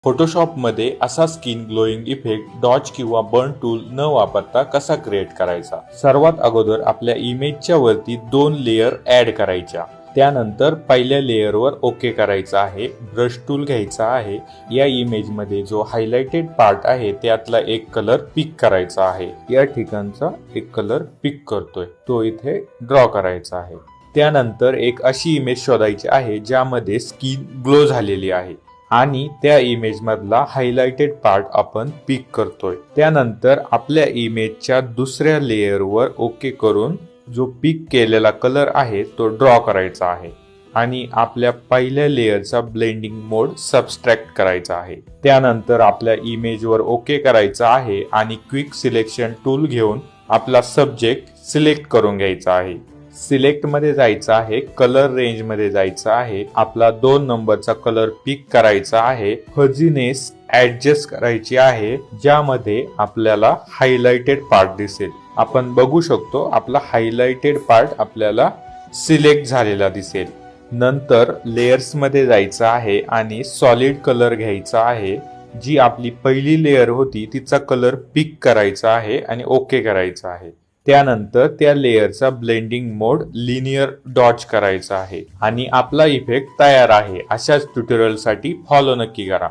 फोटोशॉपमध्ये असा skin glowing effect Dodge किंवा burn tool न वापरता कसा क्रिएट करायचा। सर्वात अगोदर आपल्या इमेजच्या वरती 2 लेयर ऍड करायच्या। त्यानंतर पहिल्या लेयरवर ओके करायचा आहे। ब्रश टूल घ्यायचा आहे। या इमेज मध्ये जो हायलाइटेड पार्ट आहे त्यातला एक कलर पिक करायचा आहे। या ठिकाणचा एक कलर पिक करतोय, तो इथे ड्रॉ करायचा आहे। त्यानंतर एक अशी इमेज शोधायची आहे ज्यामध्ये स्किन ग्लो झालेली आहे आणि त्या इमेज मधला हायलाइटेड पार्ट आपण पिक करतोय। त्यानंतर आपल्या इमेजच्या दुसऱ्या लेयरवर ओके करून जो पिक केलेला कलर आहे तो ड्रॉ करायचा आहे आणि आपल्या पहिल्या लेयरचा ब्लेंडिंग मोड सबस्ट्रॅक्ट करायचा आहे। त्यानंतर आपल्या इमेजवर ओके करायचा आहे आणि क्विक सिलेक्शन टूल घेऊन आपला सब्जेक्ट सिलेक्ट करून घ्यायचा आहे। सिलेक्ट मध्ये जायचं आहे, कलर रेंज मध्ये जायचं आहे, आपला 2 नंबरचा कलर पिक करायचा आहे, फजीनेस ऍडजस्ट करायची आहे ज्यामध्ये आपल्याला हायलाइटेड पार्ट दिसेल। आपण बघू शकतो आपला हायलाइटेड पार्ट आपल्याला सिलेक्ट झालेला दिसेल। नंतर लेयर्स मध्ये जायचं आहे आणि सॉलिड कलर घ्यायचा आहे। जी आपली पहिली लेयर होती तिचा कलर पिक करायचा आहे आणि ओके करायचा आहे। त्यानंतर त्या लेयरचा ब्लेंडिंग मोड लिनियर डॉज करायचा आहे आणि आपला इफेक्ट तयार आहे। अशाच ट्युटोरियलसाठी फॉलो नक्की करा।